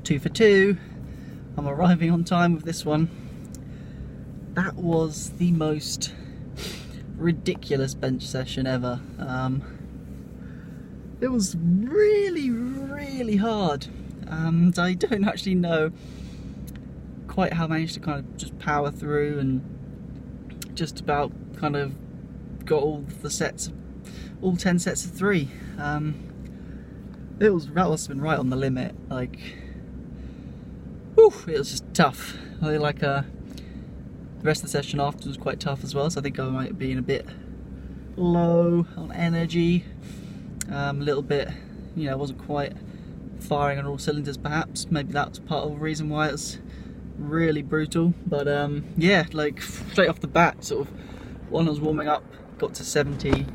2 for 2. I'm arriving on time with this one. That was the most ridiculous bench session ever. It was really hard, and I don't actually know quite how I managed to kind of just power through and just about kind of got all 10 sets of 3. That must have been right on the limit. Like, whew, it was just tough. The rest of the session after was quite tough as well, so I think I might have been a bit low on energy, a little bit, you know, wasn't quite firing on all cylinders perhaps. Maybe that's part of the reason why it's really brutal. But yeah, like straight off the bat, sort of when I was warming up, got to 70,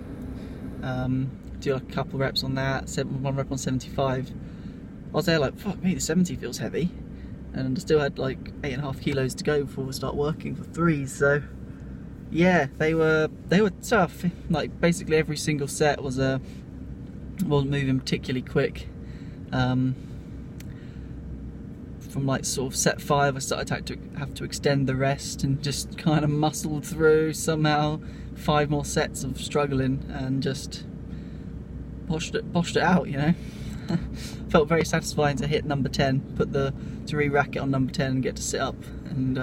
do like a couple reps on that, 1 rep on 75. I was there like, fuck me, the 70 feels heavy, and I still had like 8.5 kilos to go before we start working for 3s. So yeah, they were tough. Like basically every single set wasn't moving particularly quick. From like sort of set 5, I started to have to extend the rest and just kind of muscled through somehow 5 more sets of struggling and just poshed it out, you know. Felt very satisfying to hit number 10, to re-rack it on number 10 and get to sit up and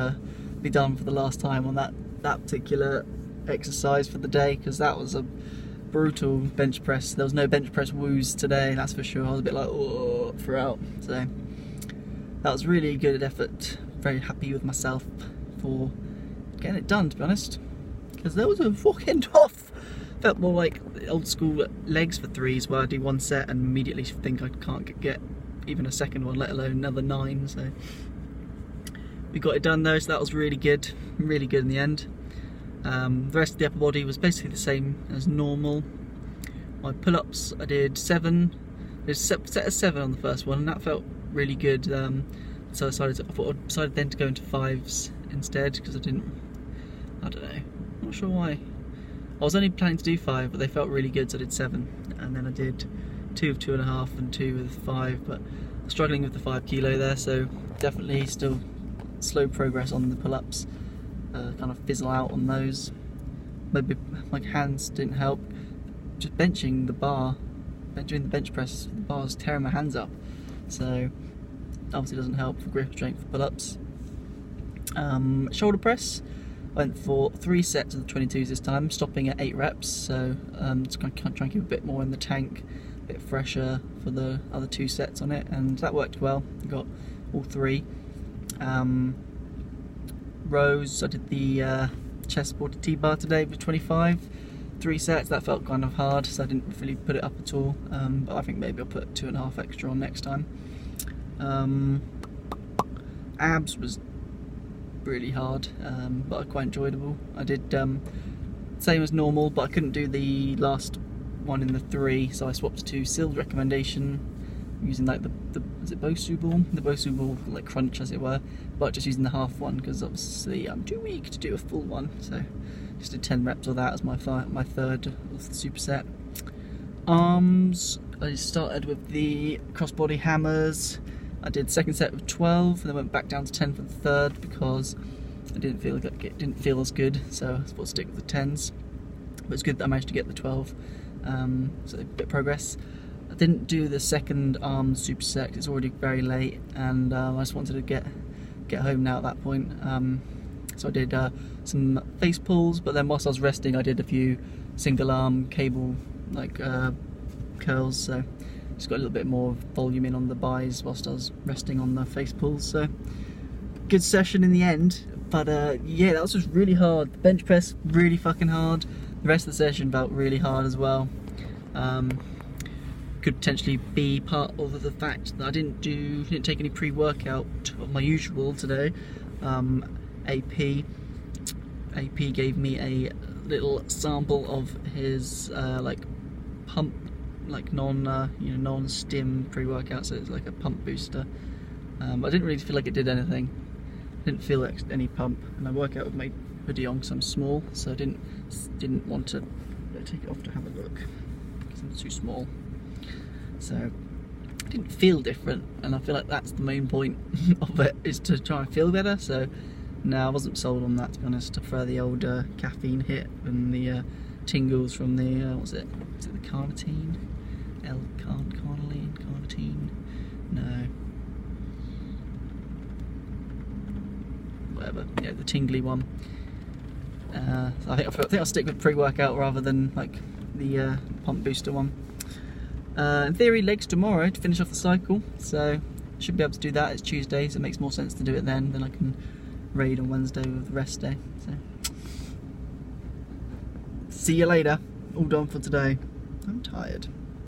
be done for the last time on that particular exercise for the day, because that was a brutal bench press. There was no bench press woos today, that's for sure. I was a bit like, oh, throughout. So that was really a good effort. Very happy with myself for getting it done, to be honest, because there was a fucking tough. Felt more like old school legs for 3s, where I do 1 set and immediately think I can't get even a second one, let alone another 9. So we got it done though, so that was really good in the end. The rest of the upper body was basically the same as normal. My pull-ups, I did 7. There's a set of 7 on the first one, and that felt really good. So I decided then to go into 5s instead, because I don't know, not sure why. I was only planning to do 5, but they felt really good, so I did 7, and then I did 2 of 2.5 and 2 with 5. But I'm struggling with the 5 kilo there, so definitely still slow progress on the pull-ups. Kind of fizzle out on those. Maybe my hands didn't help. Just benching the bar, doing the bench press, the bar's tearing my hands up. So obviously doesn't help for grip strength for pull-ups. Shoulder press, I went for 3 sets of the 22s this time, stopping at 8 reps. So just try and keep a bit more in the tank, a bit fresher for the other 2 sets on it, and that worked well. I got all 3. Rows, I did the chest supported T-bar today with 25, 3 sets. That felt kind of hard, so I didn't really put it up at all, but I think maybe I'll put 2.5 extra on next time. Abs was really hard, but quite enjoyable. I did same as normal, but I couldn't do the last one in the 3, so I swapped to Syl's recommendation, using like the is it Bosu ball? The Bosu ball, like crunch as it were, but just using the half one, because obviously I'm too weak to do a full one. So just did 10 reps of that as my third of the superset. Arms, I started with the crossbody hammers. I did second set with 12, and then went back down to 10 for the third because I didn't feel as good, so I thought I'd stick with the 10s. But it's good that I managed to get the 12, so a bit of progress. I didn't do the second arm superset, it's already very late, and I just wanted to get home now at that point. So I did some face pulls, but then whilst I was resting I did a few single arm cable curls, so just got a little bit more volume in on the buys whilst I was resting on the face pulls. So good session in the end, but yeah, that was just really hard. The bench press really fucking hard. The rest of the session felt really hard as well. Could potentially be part of the fact that I didn't take any pre-workout of my usual today. AP gave me a little sample of his pump, non-stim pre-workout, so it's like a pump booster. I didn't really feel like it did anything. Didn't feel like any pump, and I work out with my hoodie on because I'm small, so I didn't want to take it off to have a look because I'm too small. So I didn't feel different, and I feel like that's the main point of it, is to try and feel better. So no, I wasn't sold on that, to be honest. I prefer the old caffeine hit and the tingles from the what's it? Is it the carnitine? Carnitine? No. Whatever. Yeah, the tingly one. So I think I'll stick with pre-workout rather than like the pump booster one. In theory, legs tomorrow to finish off the cycle, so should be able to do that. It's Tuesday, so it makes more sense to do it then. Then I can raid on Wednesday with the rest day. So see you later. All done for today. I'm tired.